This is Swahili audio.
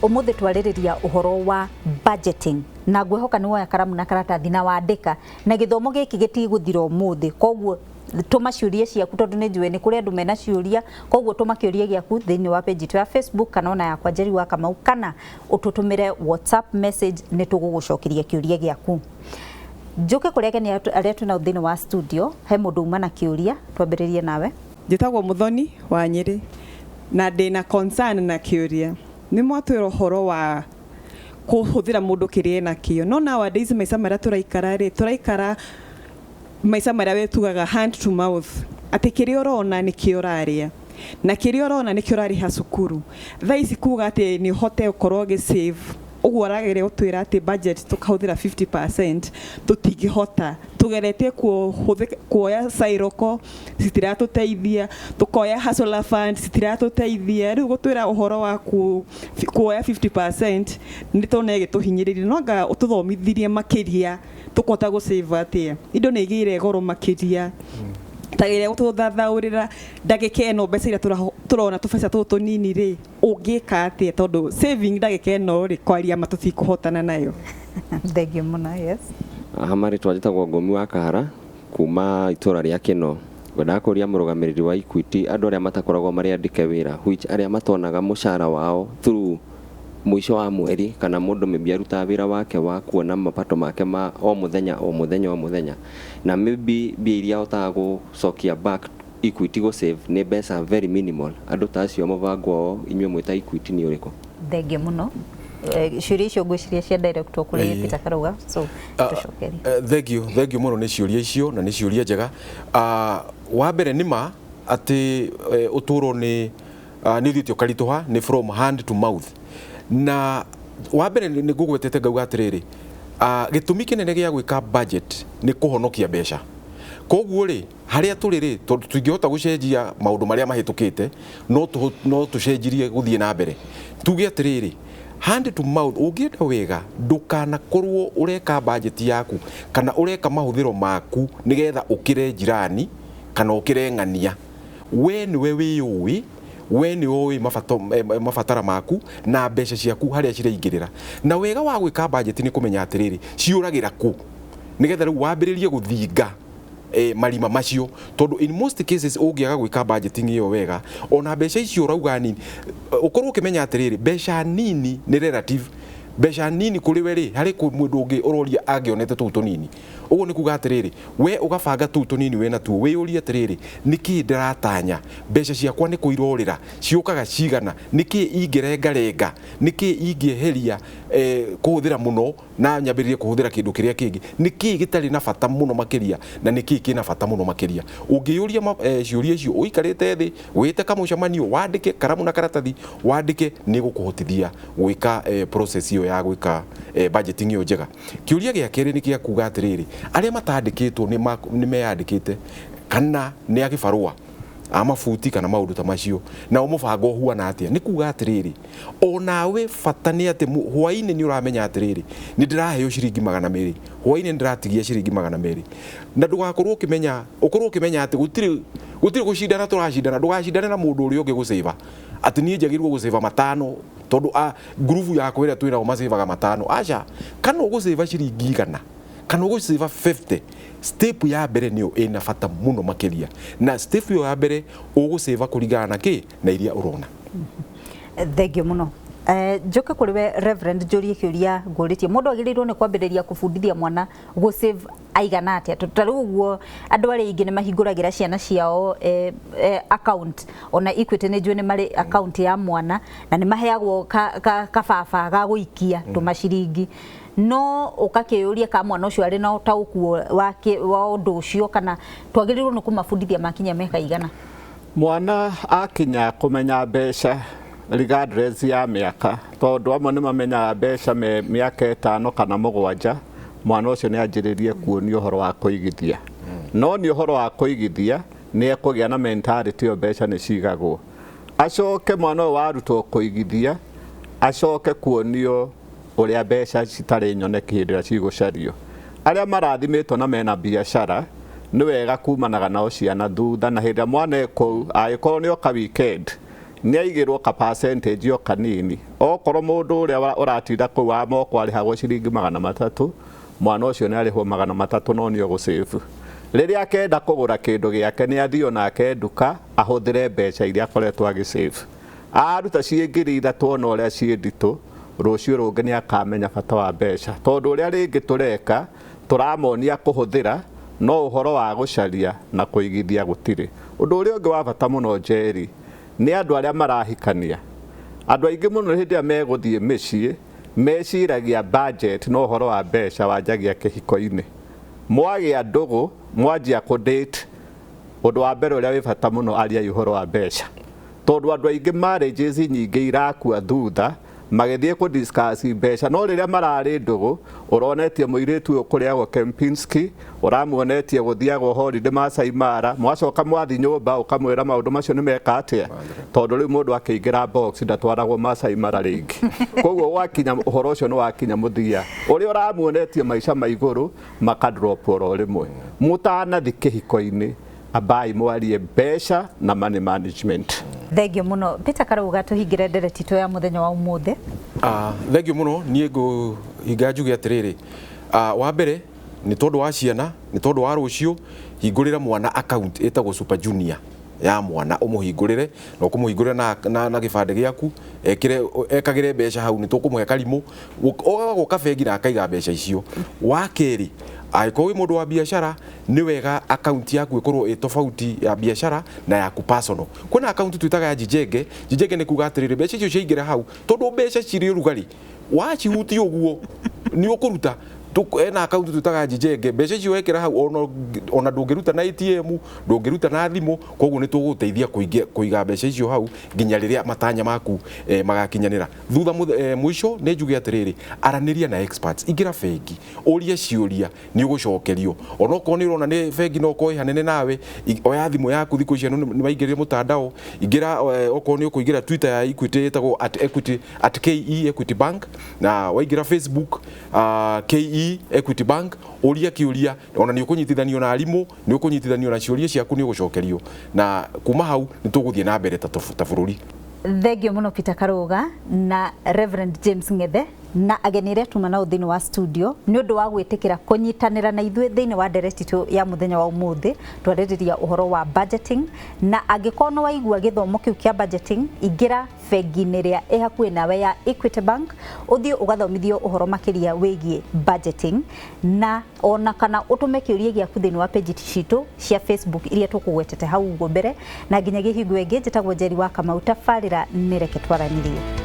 umuthi twaririria uhoro wa budgeting na ngwehoka ni woya karamu na karatathi na wandika na githomo giki gitiguthira umuthi koguo tuma ciuria ciaku tondu ni njue ni kuri andu mena ciuria koguo tuma kiuria giaku thiini wa page ya Facebook kana ona yakwa Njeri wa Kamau kana ututumire WhatsApp message ni tugugucokeria kiuria giaku. Njuke kuri ageni aria twina thiini wa studio he mundu uma na kiuria twambiririe nawe. Njitagwo Muthoni wa Nyeri na ndina concern na kiuria ni mwatwira horo wa kuhuthira mundu kirie na kio no nowadays maisa mara turaikara maisa mara wetugaga hand to mouth ati kirio rona ni kio raria na kirio rona ni kio rari hasukuru thaisi kuga ati ni hotel koroge save uguo ragere utwira ati budget tukahuthira 50% tutingihota tugerete kuoya sairoko citiratuteithia tukoya hustler fund citiratuteithia riu gutwira uhoro wa kuoya 50% ni tonege tuhinyiririe noga ututhomithirie makiria tukota gu save atia indo ni igire goro makiria tagire gututhathaurira ndagika eno mbeca ira turona tubeca tutu nini ri ungika atia tondu saving ndagika eno ri kwaria matuthi kuhotana nayo. Thank you muna. Yes, Hamari twajitagwo Ngomi wa Kahara kuma itura ria Kino ngwenda kuria murugamiriri wa Equity andu aria matakoragwo mari andike wira which aria matonaga mushara wao through mwisho wa mweri kana mundu maybe aruta wira wake wa kuona mapato make ma o muthenya na maybe iria otaga gucokia back Equity go save ni mbeca very minimal andu tacio mubango inywe mwita Equity ni uriko. Thank you muno. Ciuria icio ngwiciria cia director kuri Peter Karuga so tucokerie. Thank you muno ni ciuria icio na ni ciuria njega. Wa mbere nima ati uturo ni thitio karituha ni from hand to mouth na wa mbere ni ngugwetete ngauga atiriri gitumi kinene gia gwika budget ni kuhonokia mbeca koguo ri haria turiri tungihota gucenjia maundu maria mahitukite no tucenjirie guthie na mbere tuge atiriri hand to mouth ungienda wega ndukana korwo ureka budget yaku kana ureka mahuthiro maku nigetha ukire jirani kana ukire ngania we niwe wiyui we ni oi mafatara maku na mbeca ciaku haria cireingirira na wega wa gwika budget ni kumenya atiriri ciuragira ku nigetha riu wambiririe guthinga marima macio tondu in most cases ungiaga gwika budgeting iyo wega ona mbeca icio urauga nini ukorwo ukimenya atiriri mbeca nini ni relative mbeca nini kuri we ri hari ku mundu ungi uroria agionete tu tunini uguo ni kuga atiriri we ugabanga tu tunini we na tu we uria atiriri niki ndiratanya mbeca ciakwa ni kuirorira ciukaga cigana niki ingirengarenga niki ingieheria kuhuthira muno na nyambiririe kuhuthira kindu kiria kingi niki gitari na bata muno makiria na niki kina bata muno makiria ungiuria ciuria icio uikarite thi wite kamucamanio wandike karamu na karatathi wandike ni gukuhotithia gwika process iyo ya gwika budgeting iyo njega. Kiuria gia keri ni kia kuga atiriri aria matandikitwo ni meyandikite kana ni agibarua amafuti kana maundu ta macio na umubango huana atia ni kuga atiriri onawe bata ni ati hwaini ni uramenya atiriri ni ndiraheo ciringi 200 hwaini ndiratigia ciringi 200 na ndugakorwo ukimenya ati gutiri gucindana turacindana ndugacindane na mundu uri ungi guseva ati ni njagirwo guseva 5 tondu groove yako ira twira umasevaga 5 acha kana uguseva ciringi 100 kana uguseva 50 step ya mbere niyo ina bata muno makiria na step ya mbere uguseva kuringana na ki na iria urona. Thank you muno. Njoka kuri we Reverend Njuri kiuria nguritie mundu agirirwo ni kwambiriria kubundithia mwana go save aigana atia tutaru uguo andu ari ingi ni mahinguragira ciana ciao account ona Equity ni njue ni mari account ya mwana na ni maheagwo kababa ga guikia tumaciringi no ukakiyuria ka mwana ucio ari na utaukuo wa undu ucio kana twagirirwo ni kumabundithia makinya meka igana mwana akinya kumenya mbeca regardless ya miaka tondu amwe ni mamenya mbeca miaka 5 kana 7 mwana ucio ni anjiririe kuonio horo wa kuigithia no ni horo wa kuigithia ni ekugia na mentality yo mbeca ni cigagwo acoke mwana warutwo kuigithia acoke kuonio uria mbeca citari nyoneki hindira cigucario aria marathimitwo na mena biashara ni wega kumanaga nao ciana thutha na hindia mwana eko agikorwo ni oka weekend nĩ aigĩrwo ka percentage o kanini. Okorwo mũndũ ũrĩa ũratinda kũu wa moko arĩhagwo ciringi 300, mwana ũcio nĩ arĩhwo 300 no nĩ ũgũsave. Rĩrĩa akenda kũgũra kĩndũ gĩake nĩ athiĩ onake nduka ahũthĩre mbeca iria akoretwo agĩsave. Aruta ciĩ 3,000 ona ũrĩa ciĩ nditũ, rũciũ rũngĩ nĩ akamenya bata wa mbeca. Tondũ ũrĩa rĩngĩ tũreka tũramonia kũhũthĩra no ũhoro wa gũcaria na kũigithia gũtirĩ. Ũndũ ũrĩa ũngĩ wa bata mũno Njeri nĩ andũ arĩa marahikania. Andũ aingĩ mũno hĩndĩ ĩrĩa megũthiĩ mĩciĩ meciragia budget no ũhoro wa mbeca wanjagia kĩhiko-inĩ. Mwagĩa ndũgũ mwanjia kũ-date, ũndũ wa mbere ũrĩa wĩ bata mũno ariai ũhoro wa mbeca. Tondũ andũ aingĩ marriages nyingĩ irakua thutha magĩthiĩ kũ-discuss mbeca, no rĩrĩa mararĩ ndũgũ ũronetie mũirĩtu ũyũ kũrĩagwo Kempinski, ũramuonetie gũthiagwo holiday Masai Mara, mwacoka mwathi nyũmba ũkamwĩra maũndũ macio nĩ meka atĩa, tondũ rĩu mũndũ akĩingĩra box ndatwaragwo Masai Mara rĩngĩ. Koguo wakinya ũhoro ũcio nĩ wakinya mũthia, ũrĩa ũramuonetie maica ma igũrũ makadrop oro rĩmwe. Mũtanathi kĩhiko-inĩ ambai mwarie mbeca na money management. Thengio muno. Peter Karauga tuhingire ndereti to ya muthenya wa umuthi. Thengio muno niĩ ngũhinga njuge atĩrĩrĩ. Wa mbere nĩ tondũ wa ciana, nĩ tondũ wa rũciũ hingũrĩra mwana account ĩtagwo Super Junior ya mwana ũmũhingũrĩre na ũkũmũhingũrĩra na gĩbandĩ gĩaku ekagĩre mbeca hau nĩ tũkũmũhe karimũ ogoka bengi na akaiga mbeca icio. Wa kerĩ angĩkorwo wĩ mũndũ wa biacara nĩ wega account yaku ĩkorwo ĩ tofauti ya biacara na yaku personal. Kwĩna account twĩtaga ya Jijenge nĩ kuga atĩrĩrĩ mbeca icio ciaingĩra hau tondũ mbeca cirĩ ũrugarĩ wacihutia ũguo nĩ ũkũruta ena account twĩtaga Jijenge mbeca icio wekĩra hau ona ndũngĩruta na ATM ndũngĩruta na thimũ, koguo nĩ tũgũteithia kũiga mbeca icio hau nginya rĩrĩa matanya maku magakinyanĩra. Thutha mwisho nĩ njuge atĩrĩrĩ aranĩria na experts, ingĩra bengi ũrie ciũria nĩ ũgũcokerio. Ona okorwo nĩ ũrona nĩ bengi no ko hanene nawe oya thimũ yaku thikũ icio nĩ maingĩrĩre mũtandao, ingĩra okorwo nĩ ũkũingĩra Twitter ya Equity ĩtagwo @KE Equity Bank, na waingĩra Facebook KE Equity Bank uria kiuria ona ni ukunyitithanio na arimũ ni ukunyitithanio na ciuria ciaku ni ugucokerio, na kuma hau ni tuguthie na mbere ta bururi. Thengio muno Peter Karauga na Reverend James Ng'ethe na ageni aria tuma nao thini wa studio ni undu wa gwitikira kunyitanira na ithuĩ thini wa ndereti tu ya muthenya wa umuthi twarĩrĩria uhoro wa budgeting, na angĩkorwo no waigua gĩthomo kĩu kĩa budgeting ingira bengi-inĩ ĩrĩa ĩ hakuhĩ nawe ya Equity Bank uthie ugathomithio uhoro makĩria wĩgiĩ budgeting, na ona kana utume kĩũria gĩaku thini wa page citũ cia Facebook iria tũkũgwetete hau ũguo mbere, na nginya gĩhingo ĩngĩ njĩtagwo Njeri wa Kamau tabarĩra nĩ reke twaranĩrie.